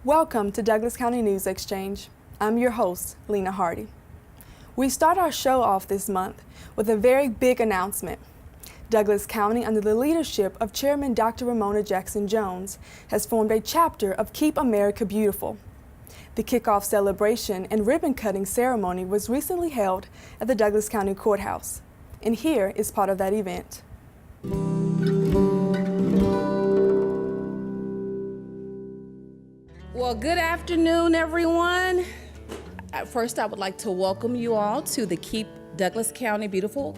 Welcome to Douglas County News Exchange. I'm your host, Lena Hardy. We start our show off this month with a very big announcement. Douglas County, under the leadership of Chairman Dr. Ramona Jackson Jones, has formed a chapter of Keep America Beautiful. The kickoff celebration and ribbon-cutting ceremony was recently held at the Douglas County Courthouse, and here is part of that event. Well, good afternoon, everyone. First, I would like to welcome you all to the Keep Douglas County Beautiful,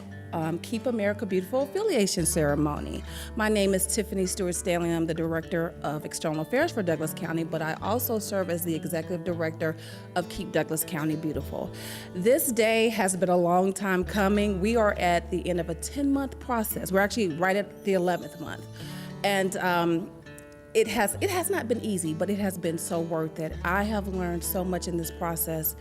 Keep America Beautiful affiliation ceremony. My name is Tiffany Stewart-Stanley. I'm the Director of External Affairs for Douglas County, but I also serve as the Executive Director of Keep Douglas County Beautiful. This day has been a long time coming. We are at the end of a 10-month process. We're actually right at the 11th month. And it has not been easy, but it has been so worth it. I have learned so much in this process,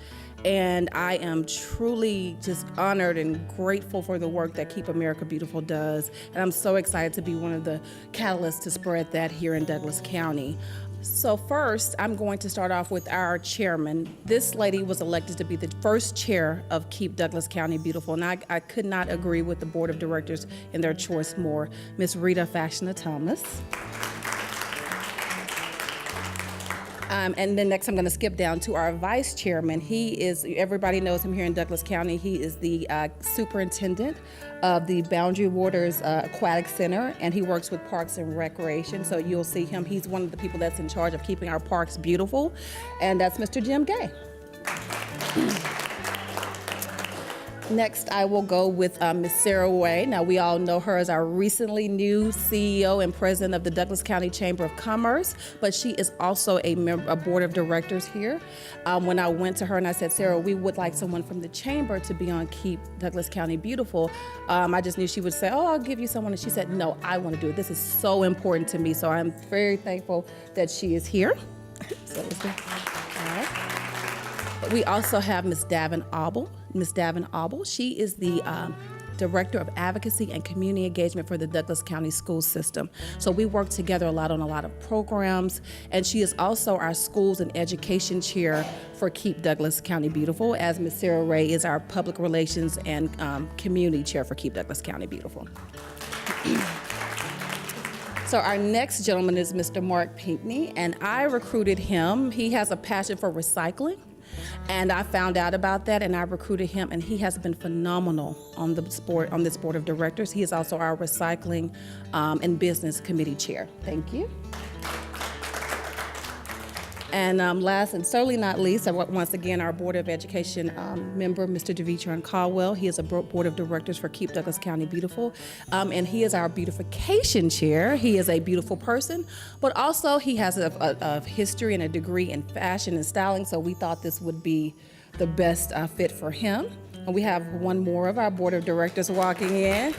and I am truly just honored and grateful for the work that Keep America Beautiful does. And I'm so excited to be one of the catalysts to spread that here in Douglas County. So first, I'm going to start off with our chairman. This lady was elected to be the first chair of Keep Douglas County Beautiful, and I could not agree with the board of directors in their choice more. Miss Rita Fashionner-Thomas. And then next I'm going to skip down to our vice chairman. He is, everybody knows him here in Douglas County. He is the superintendent of the Boundary Waters Aquatic Center, and he works with Parks and Recreation. So you'll see him. He's one of the people that's in charge of keeping our parks beautiful, and that's Mr. Jim Gay. Next, I will go with Ms. Sarah Way. Now, we all know her as our recently new CEO and president of the Douglas County Chamber of Commerce, but she is also a member, a board of directors here. When I went to her and I said, Sarah, we would like someone from the chamber to be on Keep Douglas County Beautiful, I just knew she would say, oh, I'll give you someone. And she said, no, I want to do it. This is so important to me. So I'm very thankful that she is here. So, all right. We also have Ms. Davin Auble. Ms. Davin Auble, she is the Director of Advocacy and Community Engagement for the Douglas County School System. So we work together a lot on a lot of programs, and she is also our Schools and Education Chair for Keep Douglas County Beautiful, as Ms. Sarah Ray is our Public Relations and Community Chair for Keep Douglas County Beautiful. So our next gentleman is Mr. Mark Pinckney, and I recruited him. He has a passion for recycling. And I found out about that, and I recruited him, and he has been phenomenal on this board of directors. He is also our Recycling and Business Committee Chair. Thank you. And last and certainly not least, once again, our Board of Education member, Mr. Devitron Caldwell. He is a Board of Directors for Keep Douglas County Beautiful, and he is our Beautification Chair. He is a beautiful person, but also he has a history and a degree in fashion and styling, so we thought this would be the best fit for him. And we have one more of our Board of Directors walking in.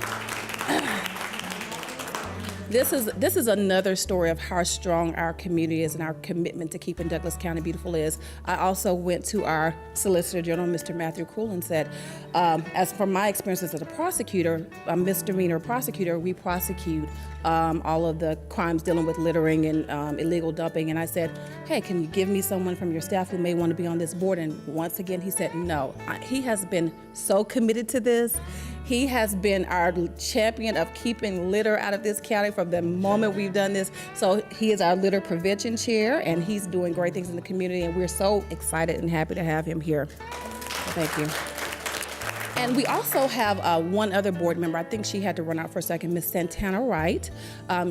This is another story of how strong our community is and our commitment to keeping Douglas County beautiful is. I also went to our Solicitor General, Mr. Matthew Krul, and said, as from my experiences as a prosecutor, a misdemeanor prosecutor, we prosecute all of the crimes dealing with littering and illegal dumping. And I said, hey, can you give me someone from your staff who may want to be on this board? And once again, he said no. He has been so committed to this. He has been our champion of keeping litter out of this county from the moment we've done this. So he is our litter prevention chair, and he's doing great things in the community, and we're so excited and happy to have him here. Thank you. And we also have one other board member. I think she had to run out for a second, Ms. Santana Wright.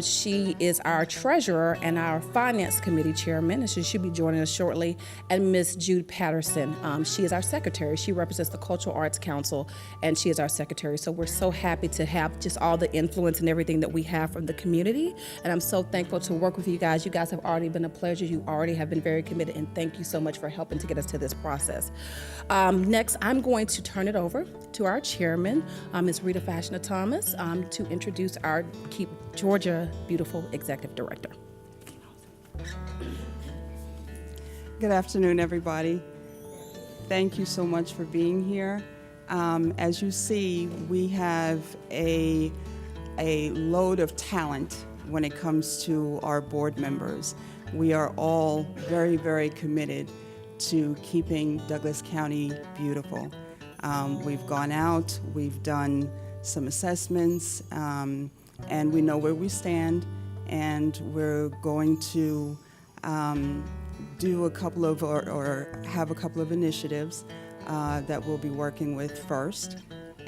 She is our treasurer and our finance committee chairman, and she should be joining us shortly. And Ms. Jude Patterson, she is our secretary. She represents the Cultural Arts Council, and she is our secretary. So we're so happy to have just all the influence and everything that we have from the community. And I'm so thankful to work with you guys. You guys have already been a pleasure. You already have been very committed, and thank you so much for helping to get us to this process. Next, I'm going to turn it over to our chairman, Ms. Rita Fashionner-Thomas, to introduce our Keep Georgia Beautiful Executive Director. Good afternoon, everybody. Thank you so much for being here. As you see, we have a load of talent when it comes to our board members. We are all very, very committed to keeping Douglas County beautiful. We've gone out, we've done some assessments, and we know where we stand, and we're going to do a couple of, or have a couple of initiatives that we'll be working with first.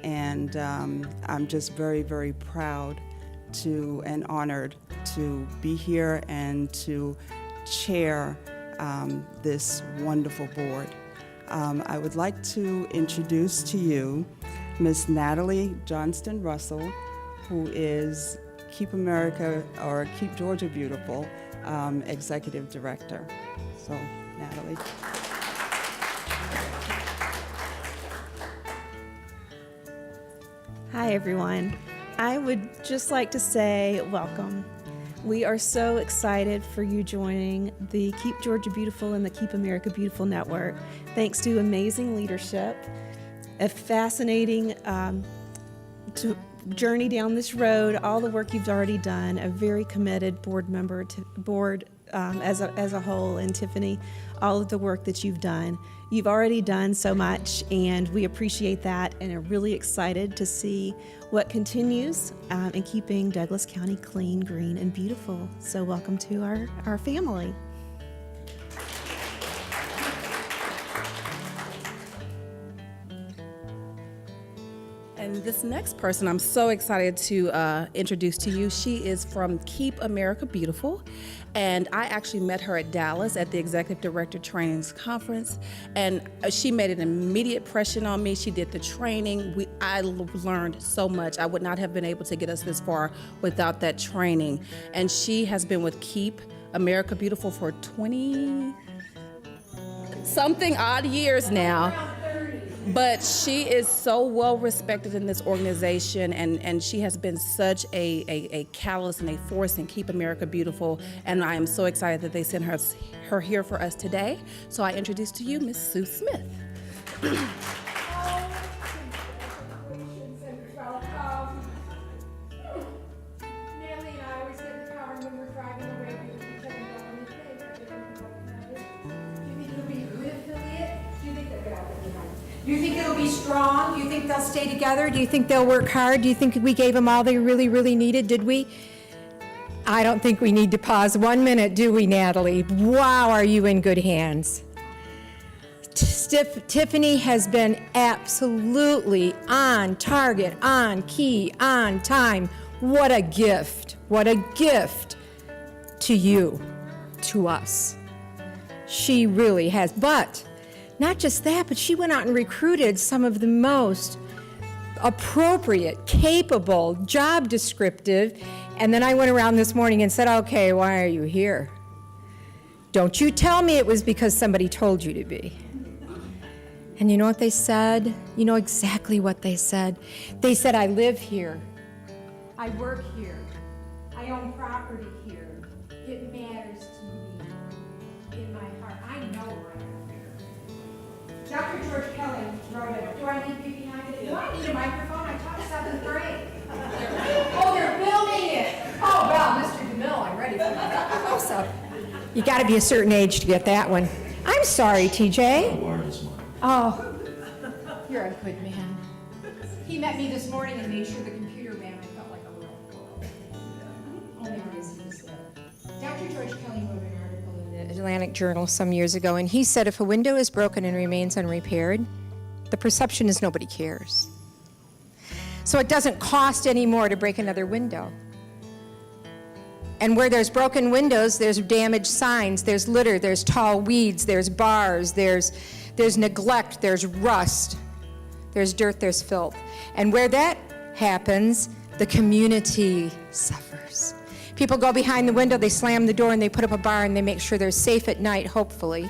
And I'm just very, very proud to and honored to be here and to chair this wonderful board. I would like to introduce to you Ms. Natalie Johnston Russell, who is Keep America or Keep Georgia Beautiful Executive Director. So, Natalie. Hi, everyone. I would just like to say welcome. We are so excited for you joining the Keep Georgia Beautiful and the Keep America Beautiful network. Thanks to amazing leadership, a fascinating journey down this road, all the work you've already done, a very committed board member to board as a whole, and Tiffany, all of the work that you've done. You've already done so much, and we appreciate that and are really excited to see what continues in keeping Douglas County clean, green, and beautiful. So welcome to our family. And this next person I'm so excited to introduce to you. She is from Keep America Beautiful, and I actually met her at Dallas at the Executive Director Trainings Conference, and she made an immediate impression on me. She did the training. I learned so much. I would not have been able to get us this far without that training. And she has been with Keep America Beautiful for 20-something odd years now. But she is so well respected in this organization, and she has been such a catalyst and a force in Keep America Beautiful, and I am so excited that they sent her here for us today. So I introduce to you Miss Sue Smith. Do you think it'll be strong? Do you think they'll stay together? Do you think they'll work hard? Do you think we gave them all they really, really needed? Did we? I don't think we need to pause 1 minute, do we, Natalie? Wow, are you in good hands? Tiffany has been absolutely on target, on key, on time. What a gift. What a gift to you, to us. She really has. But not just that, but she went out and recruited some of the most appropriate, capable, job descriptive, and then I went around this morning and said, okay, why are you here? Don't you tell me it was because somebody told you to be. And you know what they said? You know exactly what they said. They said, I live here. I work here. I own property here. It matters to me in my heart. I know where I am. Dr. George Kelly wrote it. Do I need to be behind it? Do I need a microphone? I taught 7th grade. Oh, they're filming it. Oh, well, Mr. DeMille, I'm ready for that. Close up. You got to be a certain age to get that one. I'm sorry, TJ. Oh, you're a good man. He met me this morning and made sure the computer ran. I felt like a real fool. Only reason is that Dr. George Kelly wrote an article in the Atlantic Journal some years ago, and he said if a window is broken and remains unrepaired, the perception is nobody cares. So it doesn't cost any more to break another window. And where there's broken windows, there's damaged signs, there's litter, there's tall weeds, there's bars, there's neglect, there's rust, there's dirt, there's filth. And where that happens, the community suffers. People go behind the window, they slam the door, and they put up a bar, and they make sure they're safe at night, hopefully.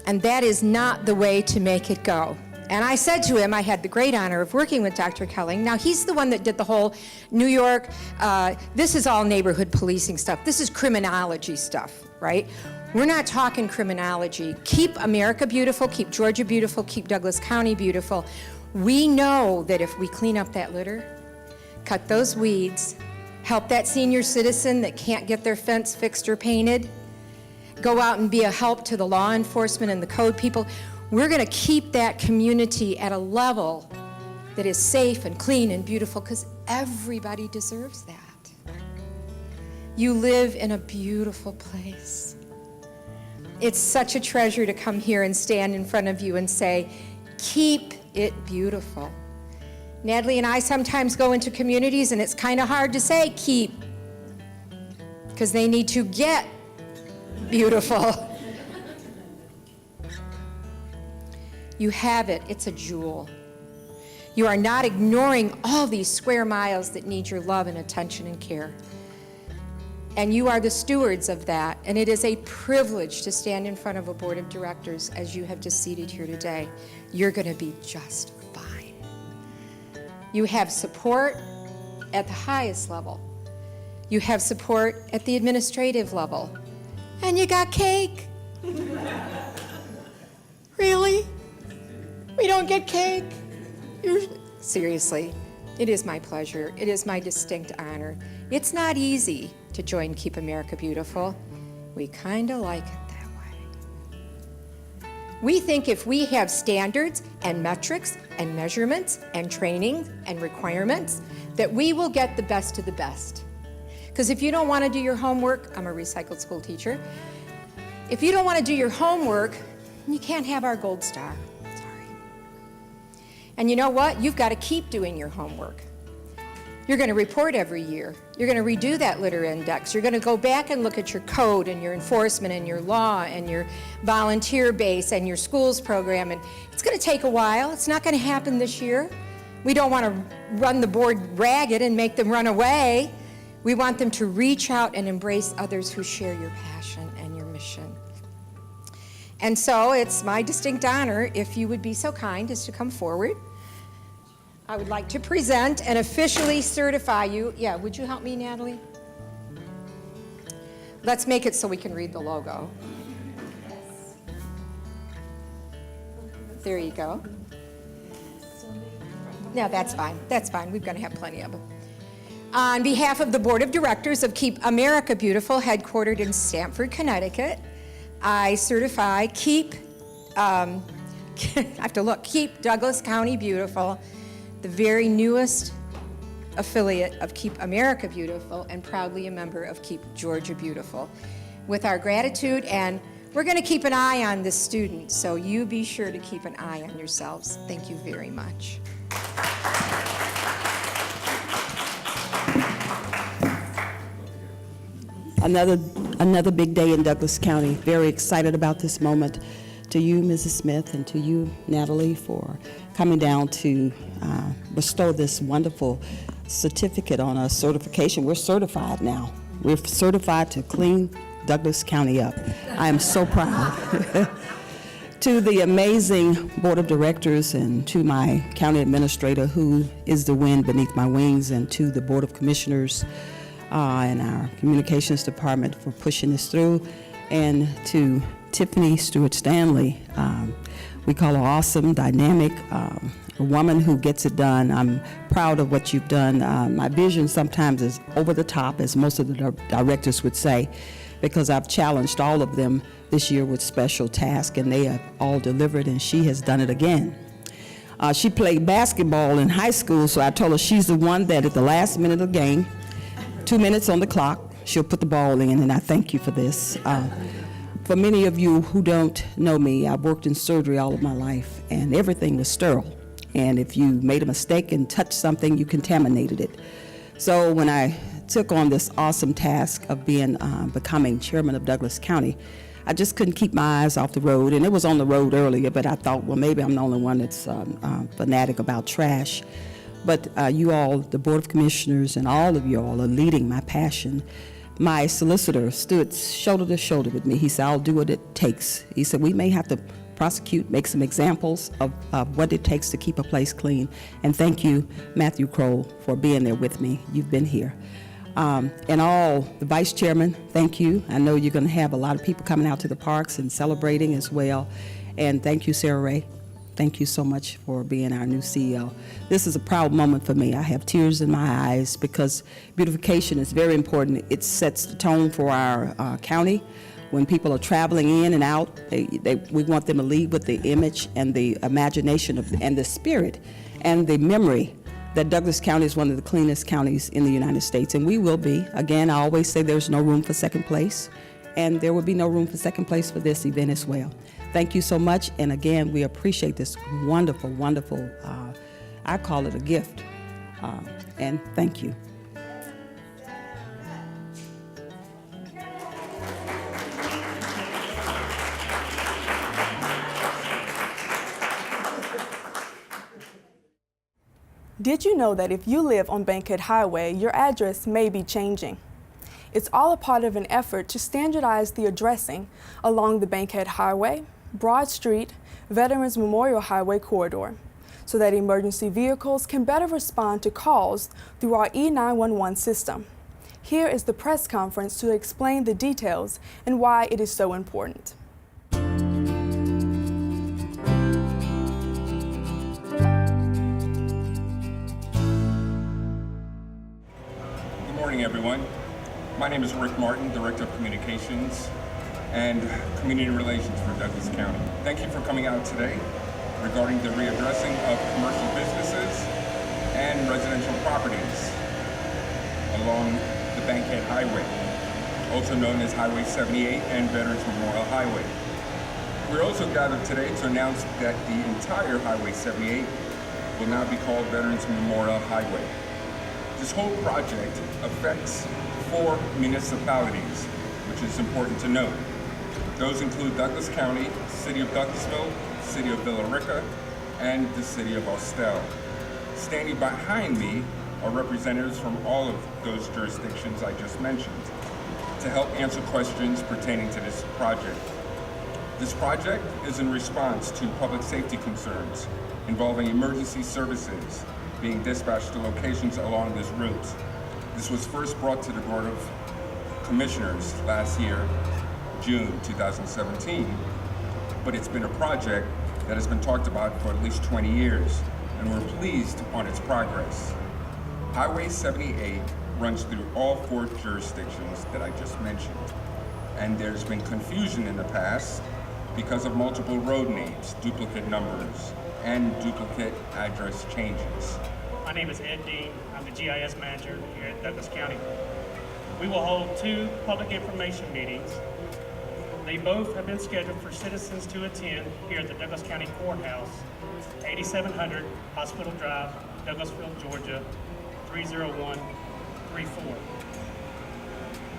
And that is not the way to make it go. And I said to him, I had the great honor of working with Dr. Kelly. Now, he's the one that did the whole New York, this is all neighborhood policing stuff. This is criminology stuff, right? We're not talking criminology. Keep America beautiful, keep Georgia beautiful, keep Douglas County beautiful. We know that if we clean up that litter, cut those weeds, help that senior citizen that can't get their fence fixed or painted, go out and be a help to the law enforcement and the code people. We're going to keep that community at a level that is safe and clean and beautiful, because everybody deserves that. You live in a beautiful place. It's such a treasure to come here and stand in front of you and say, keep it beautiful. Natalie and I sometimes go into communities and it's kind of hard to say keep, because they need to get beautiful. You have it. It's a jewel. You are not ignoring all these square miles that need your love and attention and care. And you are the stewards of that. And it is a privilege to stand in front of a board of directors as you have just seated here today. You're going to be just fine. You have support at the highest level. You have support at the administrative level. And you got cake. Really? We don't get cake? Seriously, it is my pleasure. It is my distinct honor. It's not easy to join Keep America Beautiful. We kind of like it that way. We think if we have standards and metrics and measurements and training and requirements, that we will get the best of the best. Because if you don't want to do your homework, I'm a recycled school teacher, if you don't want to do your homework, you can't have our gold star. Sorry. And you know what? You've got to keep doing your homework. You're going to report every year. You're going to redo that litter index. You're going to go back and look at your code and your enforcement and your law and your volunteer base and your schools program. And it's going to take a while. It's not going to happen this year. We don't want to run the board ragged and make them run away. We want them to reach out and embrace others who share your passion and your mission. And so it's my distinct honor, if you would be so kind as to come forward. I would like to present and officially certify you. Yeah, would you help me, Natalie? Let's make it so we can read the logo. There you go. No, that's fine. That's fine. We're going to have plenty of them. On behalf of the Board of Directors of Keep America Beautiful, headquartered in Stamford, Connecticut, I certify Keep, I have to look, Keep Douglas County Beautiful, the very newest affiliate of Keep America Beautiful and proudly a member of Keep Georgia Beautiful. With our gratitude, and we're going to keep an eye on this student, so you be sure to keep an eye on yourselves. Thank you very much. Another big day in Douglas County. Very excited about this moment. To you, Mrs. Smith, and to you, Natalie, for coming down to bestow this wonderful certificate on us, certification. We're certified now. We're certified to clean Douglas County up. I am so proud. To the amazing Board of Directors and to my county administrator, who is the wind beneath my wings, and to the Board of Commissioners and our communications department for pushing this through, and to Tiffany Stewart-Stanley. We call her awesome, dynamic, a woman who gets it done. I'm proud of what you've done. My vision sometimes is over the top, as most of the directors would say, because I've challenged all of them this year with special tasks, and they have all delivered, and she has done it again. She played basketball in high school, so I told her she's the one that at the last minute of the game, 2 minutes on the clock, she'll put the ball in, and I thank you for this. For many of you who don't know me, I've worked in surgery all of my life, and everything was sterile. And if you made a mistake and touched something, you contaminated it. So when I took on this awesome task of becoming chairman of Douglas County, I just couldn't keep my eyes off the road. And it was on the road earlier, but I thought, well, maybe I'm the only one that's fanatic about trash. But you all, the Board of Commissioners, and all of you all are leading my passion. My solicitor stood shoulder to shoulder with me. He said, I'll do what it takes. He said, we may have to prosecute, make some examples of what it takes to keep a place clean. And thank you, Matthew Kroll, for being there with me. You've been here. And all the vice chairman, thank you. I know you're going to have a lot of people coming out to the parks and celebrating as well. And thank you, Sarah Ray. Thank you so much for being our new CEO. This is a proud moment for me. I have tears in my eyes because beautification is very important. It sets the tone for our county. When people are traveling in and out, we want them to leave with the image and the imagination and the spirit and the memory that Douglas County is one of the cleanest counties in the United States, and we will be. Again, I always say there's no room for second place, and there will be no room for second place for this event as well. Thank you so much, and again, we appreciate this wonderful, wonderful, I call it a gift, and thank you. Did you know that if you live on Bankhead Highway, your address may be changing? It's all a part of an effort to standardize the addressing along the Bankhead Highway, Broad Street, Veterans Memorial Highway corridor, so that emergency vehicles can better respond to calls through our E911 system. Here is the press conference to explain the details and why it is so important. Good morning, everyone. My name is Rick Martin, Director of Communications and Community Relations for Douglas County. Thank you for coming out today regarding the readdressing of commercial businesses and residential properties along the Bankhead Highway, also known as Highway 78 and Veterans Memorial Highway. We're also gathered today to announce that the entire Highway 78 will now be called Veterans Memorial Highway. This whole project affects 4 municipalities, which is important to note. Those include Douglas County, City of Douglasville, City of Villa Rica, and the City of Austell. Standing behind me are representatives from all of those jurisdictions I just mentioned to help answer questions pertaining to this project. This project is in response to public safety concerns involving emergency services being dispatched to locations along this route. This was first brought to the Board of Commissioners last year, June 2017, but it's been a project that has been talked about for at least 20 years, and we're pleased on its progress. Highway 78 runs through all 4 jurisdictions that I just mentioned, and there's been confusion in the past because of multiple road names, duplicate numbers, and duplicate address changes. My name is Ed Dean. I'm the GIS manager here at Douglas County. We will hold 2 public information meetings. They both have been scheduled for citizens to attend here at the Douglas County Courthouse, 8700 Hospital Drive, Douglasville, Georgia, 30134.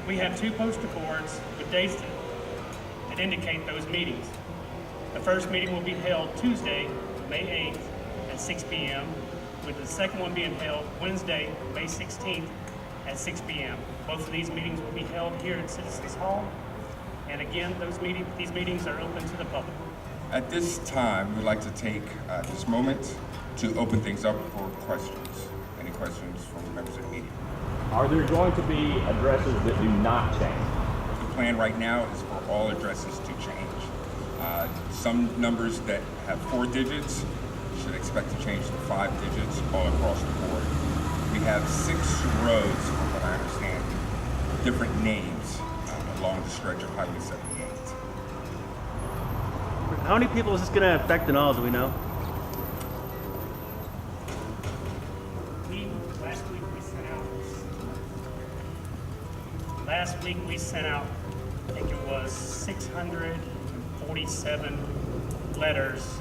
We have 2 poster boards with dates that indicate those meetings. The first meeting will be held Tuesday, May 8th at 6 p.m., with the second one being held Wednesday, May 16th at 6 p.m. Both of these meetings will be held here at Citizens Hall. And again, these meetings are open to the public. At this time, we'd like to take this moment to open things up for questions. Any questions from members of the media? Are there going to be addresses that do not change? The plan right now is for all addresses to change. Some numbers that have 4 digits should expect to change to 5 digits all across the board. We have 6 roads, from what I understand, different names along the stretch of Highway 78. How many people is this going to affect in all, do we know? Last week we sent out, I think it was 647 letters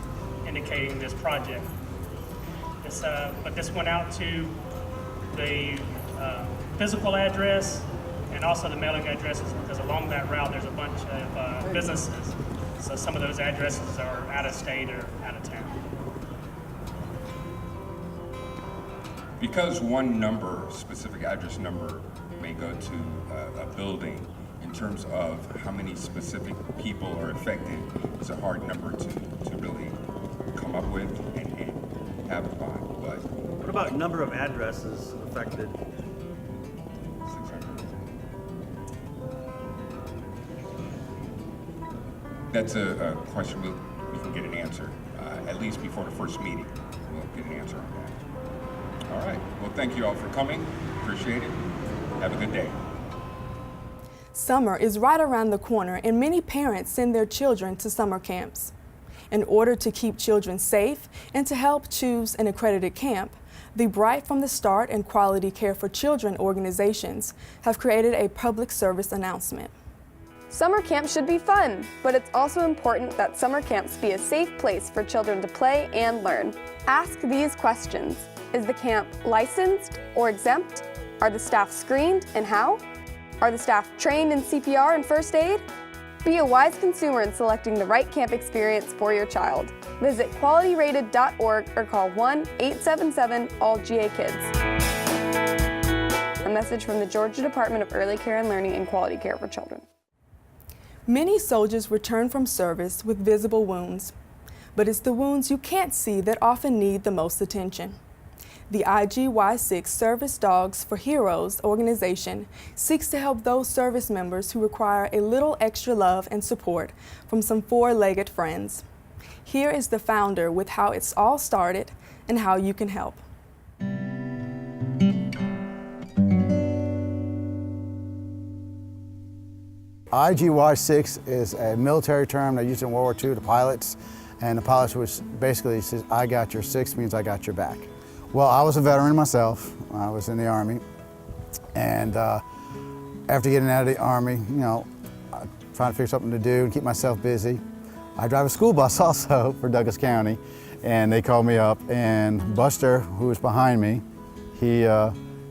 indicating this project. But this went out to the physical address and also the mailing addresses, because along that route there's a bunch of businesses. So some of those addresses are out of state or out of town. Because one number, specific address number, may go to a building, in terms of how many specific people are affected, it's a hard number to really come up with and have upon. But What about number of addresses affected? 600. That's a question we can get an answer, at least before the first meeting. We'll get an answer on that. All right. Well, thank you all for coming. Appreciate it. Have a good day. Summer is right around the corner, and many parents send their children to summer camps. In order to keep children safe and to help choose an accredited camp, the Bright from the Start and Quality Care for Children organizations have created a public service announcement. Summer camp should be fun, but it's also important that summer camps be a safe place for children to play and learn. Ask these questions. Is the camp licensed or exempt? Are the staff screened, and how? Are the staff trained in CPR and first aid? Be a wise consumer in selecting the right camp experience for your child. Visit qualityrated.org or call 1-877-ALL-GA-KIDS. A message from the Georgia Department of Early Care and Learning and Quality Care for Children. Many soldiers return from service with visible wounds, but it's the wounds you can't see that often need the most attention. The IGY6 Service Dogs for Heroes organization seeks to help those service members who require a little extra love and support from some four-legged friends. Here is the founder with how it's all started and how you can help. IGY6 is a military term they used in World War II to pilots, and the pilots which basically says, I got your six means I got your back. Well, I was a veteran myself. I was in the Army, and after getting out of the Army, you know, trying to figure something to do and keep myself busy. I drive a school bus also for Douglas County, and they called me up, and Buster, who was behind me, he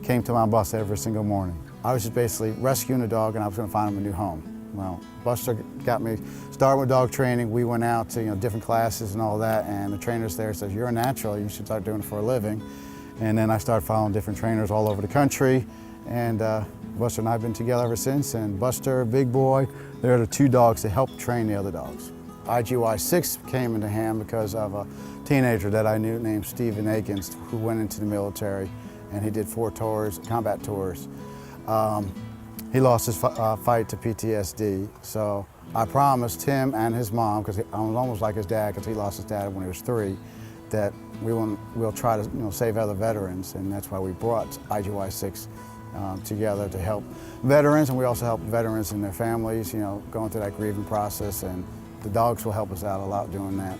came to my bus every single morning. I was just basically rescuing a dog, and I was going to find him a new home. Well, Buster got me started with dog training. We went out to different classes and all that, and the trainers there says, you're a natural, you should start doing it for a living. And then I started following different trainers all over the country, and Buster and I have been together ever since, and Buster, Big Boy, they're the two dogs that help train the other dogs. IGY6 came into hand because of a teenager that I knew named Stephen Akins, who went into the military, and he did 4 tours, combat tours. He lost his fight to PTSD, so I promised him and his mom, because I was almost like his dad, because he lost his dad when he was 3, that we'll try to save other veterans, and that's why we brought IGY6 together to help veterans, and we also help veterans and their families, going through that grieving process, and the dogs will help us out a lot doing that.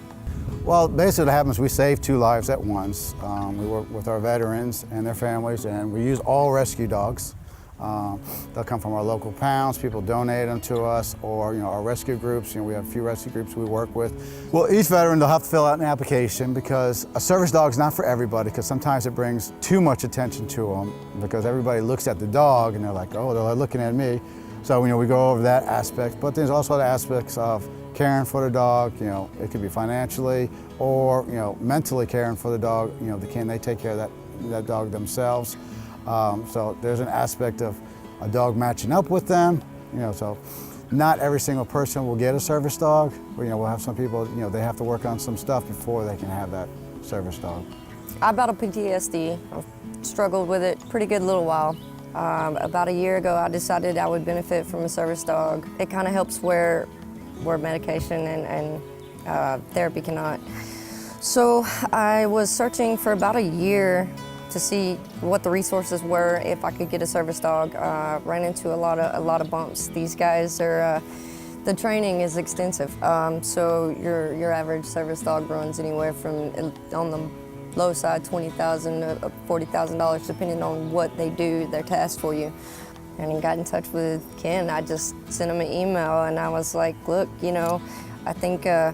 Well, basically what happens, we save 2 lives at once. We work with our veterans and their families, and we use all rescue dogs. They'll come from our local pounds, people donate them to us, or our rescue groups. We have a few rescue groups we work with. Well, each veteran, they'll have to fill out an application, because a service dog is not for everybody, because sometimes it brings too much attention to them, because everybody looks at the dog and they're like, oh, they're looking at me. So we go over that aspect, but there's also the aspects of caring for the dog. It could be financially, or mentally caring for the dog. Can they take care of that dog themselves? So there's an aspect of a dog matching up with them, so not every single person will get a service dog. We'll have some people, they have to work on some stuff before they can have that service dog. I battled PTSD. I've struggled with it pretty good little while. About a year ago, I decided I would benefit from a service dog. It kind of helps where medication and therapy cannot. So I was searching for about a year to see what the resources were, if I could get a service dog. Ran into a lot of bumps. These guys are, the training is extensive. So your average service dog runs anywhere from, on the low side, $20,000 to $40,000, depending on what they do, their task for you. And I got in touch with Ken. I just sent him an email, and I was like, look, I think a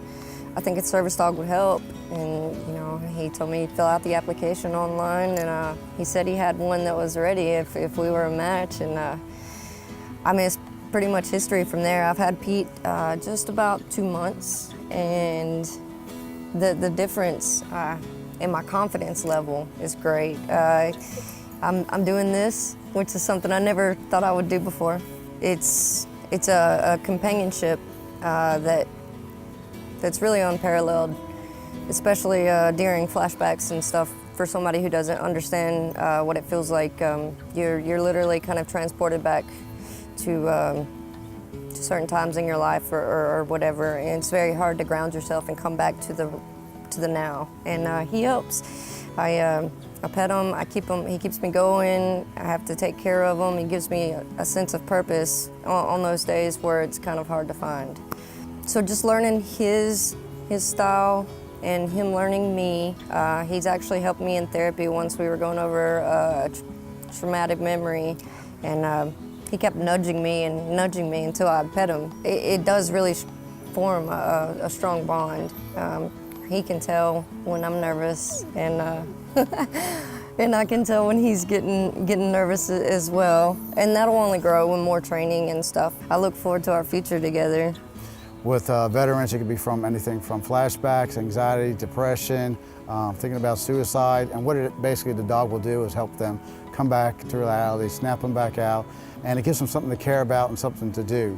service dog would help. And he told me to fill out the application online, and he said he had one that was ready if we were a match. And I mean, it's pretty much history from there. I've had Pete just about 2 months, and the difference in my confidence level is great. I'm doing this, which is something I never thought I would do before. It's a companionship that's really unparalleled, especially during flashbacks and stuff. For somebody who doesn't understand what it feels like, you're literally kind of transported back to certain times in your life or whatever, and it's very hard to ground yourself and come back to the now. And he helps. I pet him, I keep him, he keeps me going, I have to take care of him. He gives me a sense of purpose on those days where it's kind of hard to find. So just learning his style and him learning me. He's actually helped me in therapy once we were going over a traumatic memory, and he kept nudging me until I pet him. It does really form a strong bond. He can tell when I'm nervous, and and I can tell when he's getting nervous as well. And that'll only grow with more training and stuff. I look forward to our future together. With veterans, it could be from anything from flashbacks, anxiety, depression, thinking about suicide. And what basically the dog will do is help them come back to reality, snap them back out, and it gives them something to care about and something to do.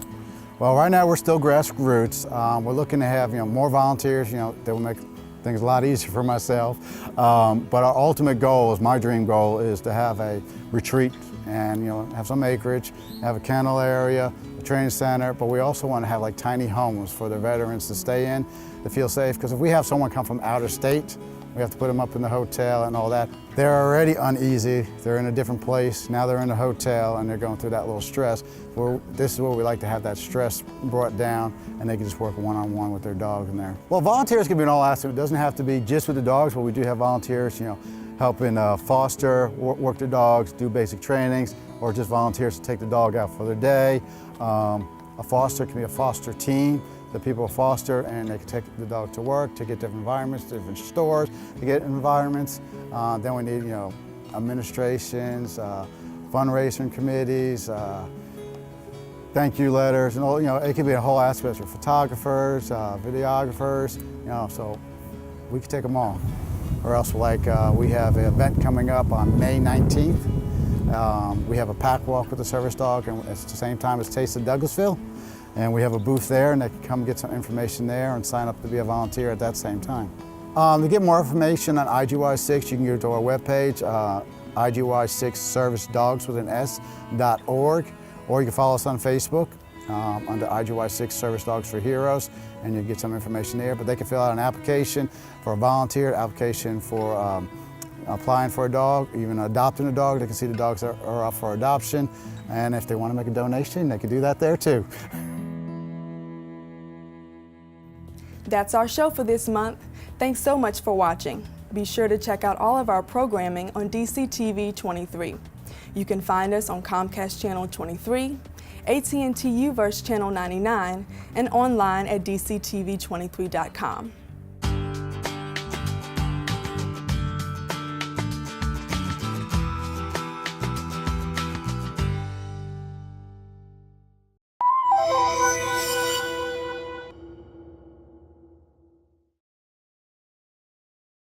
Well, right now we're still grassroots. We're looking to have more volunteers. That will make things a lot easier for myself. But our ultimate goal, my dream goal, is to have a retreat and have some acreage, have a kennel area, a training center. But we also want to have like tiny homes for the veterans to stay in, to feel safe. Because if we have someone come from outer state, we have to put them up in the hotel and all that. They're already uneasy. They're in a different place. Now they're in a hotel and they're going through that little stress. This is where we like to have that stress brought down, and they can just work one-on-one with their dog in there. Well, volunteers can be in all aspects. It doesn't have to be just with the dogs, but we do have volunteers, helping foster, work their dogs, do basic trainings, or just volunteers to take the dog out for their day. A foster can be a foster team. The people foster, and they can take the dog to work, to get different environments, different stores, to get environments. Then we need, administrations, fundraising committees, thank you letters, and all. It could be a whole aspect for photographers, videographers. So we could take them all. Or else, like we have an event coming up on May 19th. We have a pack walk with the service dog, and it's the same time as Taste of Douglasville. And we have a booth there, and they can come get some information there and sign up to be a volunteer at that same time. To get more information on IGY6, you can go to our webpage, IGY6servicedogs.org, or you can follow us on Facebook under IGY6 Service Dogs for Heroes, and you'll get some information there. But they can fill out an application for a volunteer, application for applying for a dog, even adopting a dog. They can see the dogs that are up for adoption, and if they want to make a donation, they can do that there too. That's our show for this month. Thanks so much for watching. Be sure to check out all of our programming on DCTV 23. You can find us on Comcast Channel 23, AT&T UVerse Channel 99, and online at DCTV23.com.